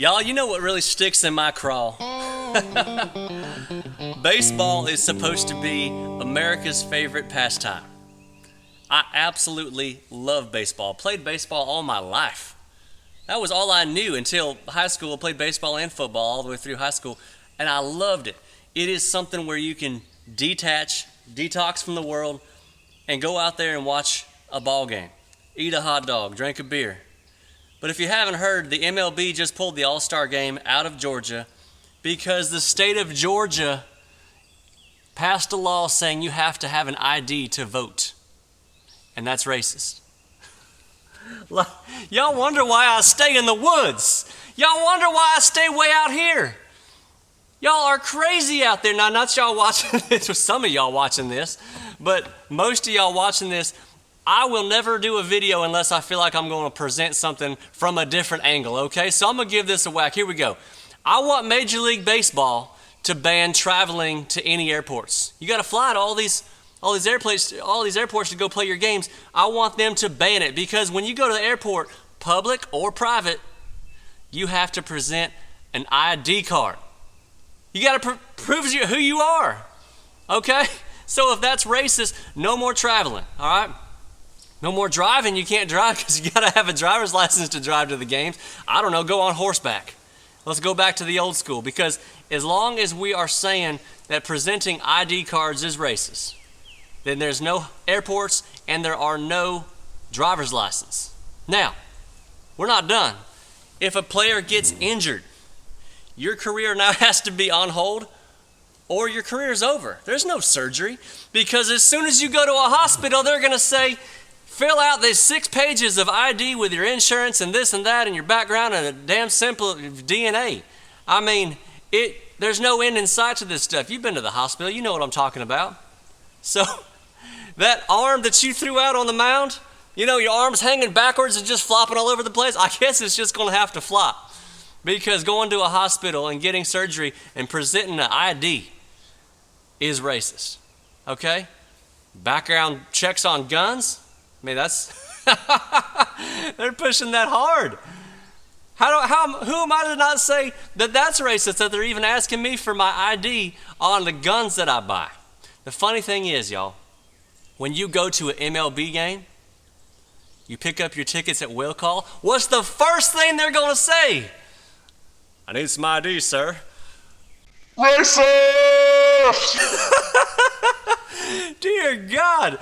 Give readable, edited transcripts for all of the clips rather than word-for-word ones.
Y'all, you know what really sticks in my craw? Baseball is supposed to be America's favorite pastime. I absolutely love baseball. Played baseball all my life. That was all I knew until high school. I played baseball and football all the way through high school, and I loved it. It is something where you can detox from the world, and go out there and watch a ball game. Eat a hot dog, drink a beer. But if you haven't heard, the MLB just pulled the All-Star game out of Georgia because the state of Georgia passed a law saying you have to have an ID to vote. And that's racist. Y'all wonder why I stay in the woods. Y'all wonder why I stay way out here. Y'all are crazy out there. Now, not y'all watching this, or some of y'all watching this, but most of y'all watching this, I will never do a video unless I feel like I'm going to present something from a different angle, okay? So I'm going to give this a whack. Here we go. I want Major League Baseball to ban traveling to any airports. You got to fly to all these airports to go play your games. I want them to ban it because when you go to the airport, public or private, you have to present an ID card. You got to prove who you are, okay? So if that's racist, no more traveling, all right? No more driving. You can't drive because you got to have a driver's license to drive to the games. I don't know, go on horseback. Let's go back to the old school because as long as we are saying that presenting ID cards is racist, then there's no airports and there are no driver's license. Now, we're not done. If a player gets injured, your career now has to be on hold or your career is over. There's no surgery because as soon as you go to a hospital, they're going to say, fill out these 6 pages of ID with your insurance and this and that and your background and a damn simple DNA. I mean, there's no end in sight to this stuff. You've been to the hospital. You know what I'm talking about. So that arm that you threw out on the mound, you know, your arm's hanging backwards and just flopping all over the place. I guess it's just going to have to flop because going to a hospital and getting surgery and presenting an ID is racist. Okay? Background checks on guns. I mean, that's, they're pushing that hard. Who am I to not say that that's racist, that they're even asking me for my ID on the guns that I buy? The funny thing is, y'all, when you go to an MLB game, you pick up your tickets at will call, what's the first thing they're going to say? I need some ID, sir. Racist! Dear God.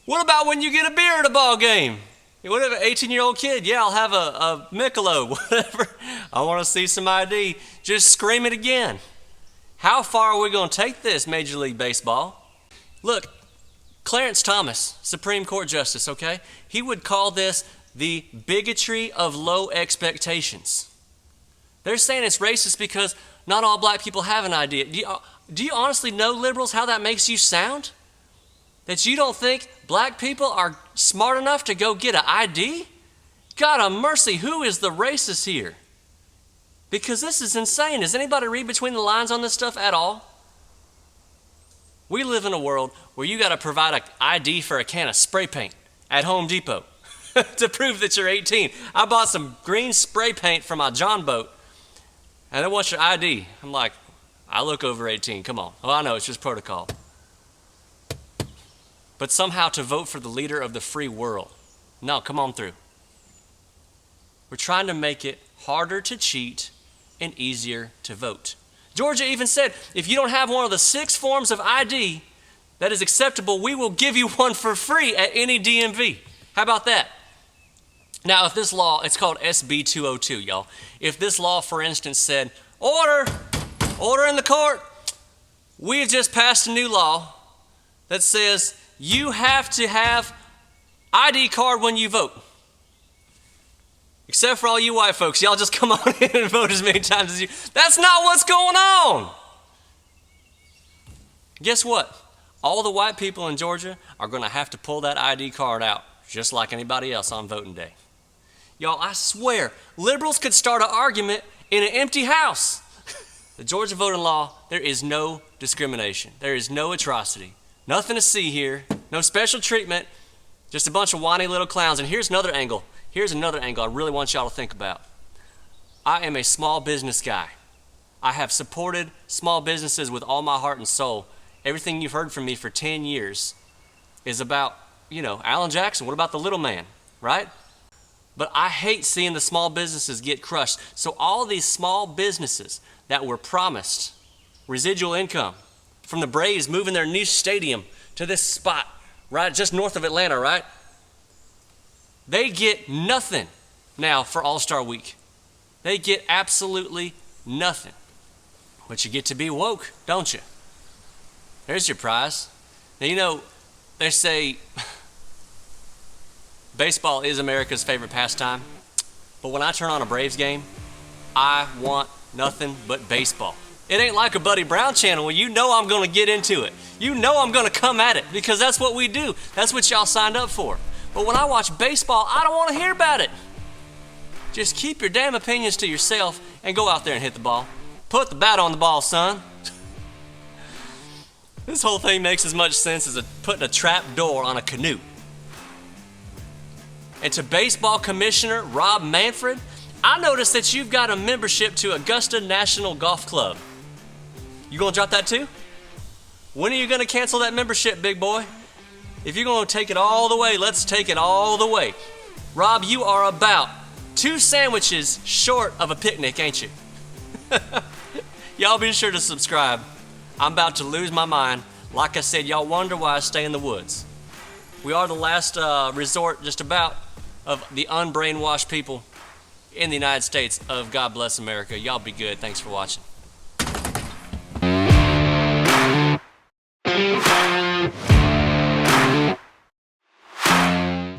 What about when you get a beer at a ball game? What if an 18-year-old kid? Yeah, I'll have a Michelob, whatever. I want to see some ID. Just scream it again. How far are we going to take this, Major League Baseball? Look, Clarence Thomas, Supreme Court Justice, okay? He would call this the bigotry of low expectations. They're saying it's racist because not all black people have an ID. Do you honestly know, liberals, how that makes you sound? That you don't think black people are smart enough to go get an ID? God of mercy, who is the racist here? Because this is insane. Does anybody read between the lines on this stuff at all? We live in a world where you got to provide an ID for a can of spray paint at Home Depot to prove that you're 18. I bought some green spray paint for my John boat, and they want your ID. I'm like, I look over 18, come on. Oh, I know, it's just protocol. But somehow to vote for the leader of the free world. No, come on through. We're trying to make it harder to cheat and easier to vote. Georgia even said, if you don't have one of the 6 forms of ID that is acceptable, we will give you one for free at any DMV. How about that? Now, if this law, it's called SB 202, y'all. If this law, for instance, said, order in the court, we have just passed a new law that says you have to have ID card when you vote. Except for all you white folks. Y'all just come on in and vote as many times as you. That's not what's going on. Guess what? All the white people in Georgia are going to have to pull that ID card out, just like anybody else on voting day. Y'all, I swear, liberals could start an argument in an empty house. The Georgia voting law, there is no discrimination. There is no atrocity. Nothing to see here. No special treatment. Just a bunch of whiny little clowns. And here's another angle. Here's another angle I really want y'all to think about. I am a small business guy. I have supported small businesses with all my heart and soul. Everything you've heard from me for 10 years is about, Alan Jackson. What about the little man, right? But I hate seeing the small businesses get crushed. So all these small businesses that were promised residual income from the Braves moving their new stadium to this spot, right, just north of Atlanta, right? They get nothing now for All-Star Week. They get absolutely nothing. But you get to be woke, don't you? There's your prize. Now, they say baseball is America's favorite pastime. But when I turn on a Braves game, I want nothing but baseball. It ain't like a Buddy Brown channel where I'm going to get into it. I'm going to come at it because that's what we do. That's what y'all signed up for. But when I watch baseball, I don't want to hear about it. Just keep your damn opinions to yourself and go out there and hit the ball. Put the bat on the ball, son. This whole thing makes as much sense as putting a trap door on a canoe. And to baseball commissioner Rob Manfred, I noticed that you've got a membership to Augusta National Golf Club. You gonna drop that too? When are you gonna cancel that membership, big boy? If you're gonna take it all the way, let's take it all the way. Rob, you are about 2 sandwiches short of a picnic, ain't you? Y'all be sure to subscribe. I'm about to lose my mind. Like I said, y'all wonder why I stay in the woods. We are the last resort, just about, of the unbrainwashed people in the United States of God Bless America. Y'all be good. Thanks for watching.